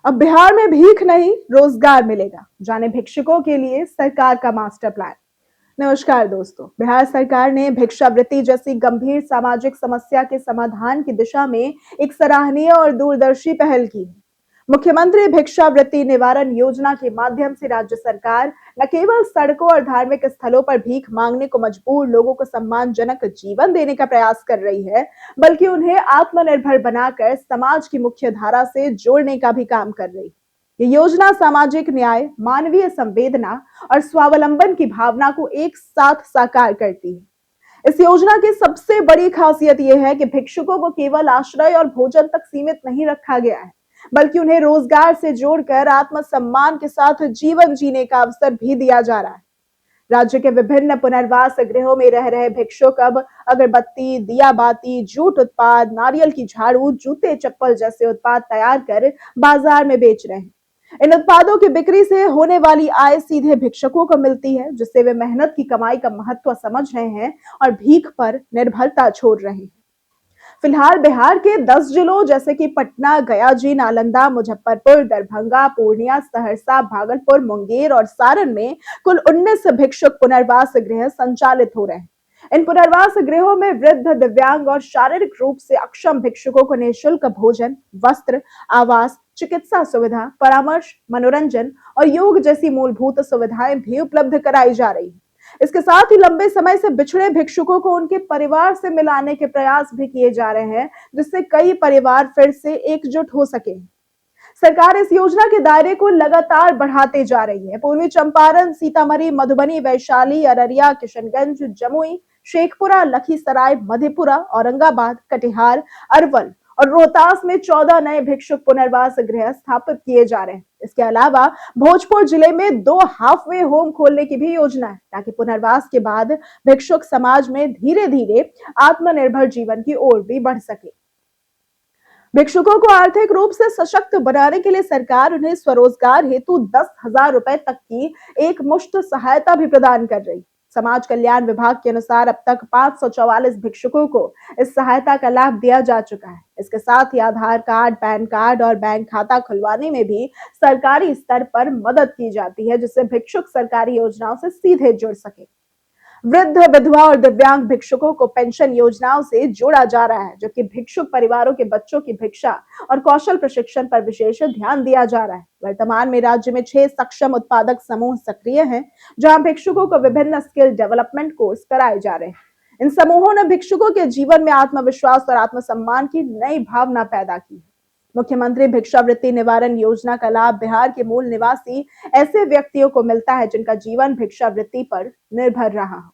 अब बिहार में भीख नहीं, रोजगार मिलेगा। जाने भिक्षुकों के लिए सरकार का मास्टर प्लान। नमस्कार दोस्तों, बिहार सरकार ने भिक्षावृत्ति जैसी गंभीर सामाजिक समस्या के समाधान की दिशा में एक सराहनीय और दूरदर्शी पहल की है। मुख्यमंत्री भिक्षावृत्ति निवारण योजना के माध्यम से राज्य सरकार न केवल सड़कों और धार्मिक स्थलों पर भीख मांगने को मजबूर लोगों को सम्मानजनक जीवन देने का प्रयास कर रही है, बल्कि उन्हें आत्मनिर्भर बनाकर समाज की मुख्य धारा से जोड़ने का भी काम कर रही है। ये योजना सामाजिक न्याय, मानवीय संवेदना और स्वावलंबन की भावना को एक साथ साकार करती है। इस योजना की सबसे बड़ी खासियत यह है कि भिक्षुकों को केवल आश्रय और भोजन तक सीमित नहीं रखा गया है, बल्कि उन्हें रोजगार से जोड़कर आत्मसम्मान के साथ जीवन जीने का अवसर भी दिया जा रहा है। राज्य के विभिन्न पुनर्वास गृहों में रह रहे भिक्षुक अब अगरबत्ती, दिया बाती, जूट उत्पाद, नारियल की झाड़ू, जूते चप्पल जैसे उत्पाद तैयार कर बाजार में बेच रहे हैं। इन उत्पादों की बिक्री से होने वाली आय सीधे भिक्षुकों को मिलती है, जिससे वे मेहनत की कमाई का महत्व समझ रहे हैं और भीख पर निर्भरता छोड़ रहे हैं। फिलहाल बिहार के 10 जिलों जैसे कि पटना, गया, नालंदा, मुजफ्फरपुर, दरभंगा, पूर्णिया, सहरसा, भागलपुर, मुंगेर और सारण में कुल 19 भिक्षुक पुनर्वास गृह संचालित हो रहे हैं। इन पुनर्वास गृहों में वृद्ध, दिव्यांग और शारीरिक रूप से अक्षम भिक्षुकों को निःशुल्क भोजन, वस्त्र, आवास, चिकित्सा सुविधा, परामर्श, मनोरंजन और योग जैसी मूलभूत सुविधाएं भी उपलब्ध कराई जा रही है। इसके साथ ही लंबे समय से बिछड़े भिक्षुकों को उनके परिवार से मिलाने के प्रयास भी किए जा रहे हैं, जिससे कई परिवार फिर से एकजुट हो सके। सरकार इस योजना के दायरे को लगातार बढ़ाते जा रही है। पूर्वी चंपारण, सीतामढ़ी, मधुबनी, वैशाली, अररिया, किशनगंज, जमुई, शेखपुरा, लखीसराय, मधेपुरा, औरंगाबाद, कटिहार, अरवल और रोहतास में 14 नए भिक्षुक पुनर्वास गृह स्थापित किए जा रहे हैं। इसके अलावा भोजपुर जिले में 2 हाफवे होम खोलने की भी योजना है, ताकि पुनर्वास के बाद भिक्षुक समाज में धीरे धीरे आत्मनिर्भर जीवन की ओर भी बढ़ सके। भिक्षुकों को आर्थिक रूप से सशक्त बनाने के लिए सरकार उन्हें स्वरोजगार हेतु 10,000 रुपए तक की एक मुश्त सहायता भी प्रदान कर रही। समाज कल्याण विभाग के अनुसार अब तक 544 भिक्षुकों को इस सहायता का लाभ दिया जा चुका है। इसके साथ ही आधार कार्ड, पैन कार्ड और बैंक खाता खुलवाने में भी सरकारी स्तर पर मदद की जाती है, जिससे भिक्षुक सरकारी योजनाओं से सीधे जुड़ सके। वृद्ध, विधवा और दिव्यांग भिक्षुकों को पेंशन योजनाओं से जोड़ा जा रहा है, जबकि भिक्षुक परिवारों के बच्चों की भिक्षा और कौशल प्रशिक्षण पर विशेष ध्यान दिया जा रहा है। वर्तमान में राज्य में 6 सक्षम उत्पादक समूह सक्रिय हैं, जहां भिक्षुकों को विभिन्न स्किल डेवलपमेंट कोर्स कराए जा रहे हैं। इन समूहों ने भिक्षुकों के जीवन में आत्मविश्वास और आत्मसम्मान की नई भावना पैदा की है। मुख्यमंत्री भिक्षावृत्ति निवारण योजना का लाभ बिहार के मूल निवासी ऐसे व्यक्तियों को मिलता है जिनका जीवन भिक्षावृत्ति पर निर्भर रहा हो।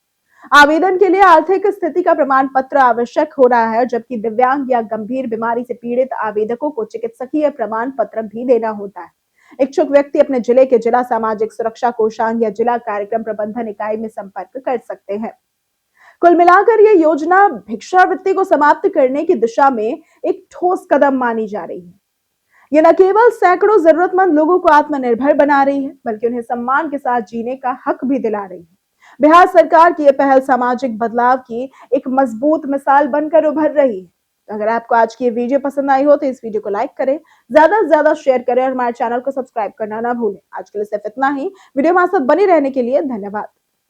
आवेदन के लिए आर्थिक स्थिति का प्रमाण पत्र आवश्यक हो रहा है, जबकि दिव्यांग या गंभीर बीमारी से पीड़ित आवेदकों को चिकित्सकीय प्रमाण पत्र भी देना होता है। इच्छुक व्यक्ति अपने जिले के जिला सामाजिक सुरक्षा कोषांग या जिला कार्यक्रम प्रबंधन इकाई में संपर्क कर सकते हैं। कुल मिलाकर यह योजना भिक्षावृत्ति को समाप्त करने की दिशा में एक ठोस कदम मानी जा रही है। यह न केवल सैकड़ों जरूरतमंद लोगों को आत्मनिर्भर बना रही है, बल्कि उन्हें सम्मान के साथ जीने का हक भी दिला रही है। बिहार सरकार की यह पहल सामाजिक बदलाव की एक मजबूत मिसाल बनकर उभर रही है। अगर आपको आज की ये वीडियो पसंद आई हो तो इस वीडियो को लाइक करें, ज्यादा से ज्यादा शेयर करें और हमारे चैनल को सब्सक्राइब करना ना भूलें। आज के लिए सिर्फ इतना ही। वीडियो हमारे साथ बनी रहने के लिए धन्यवाद।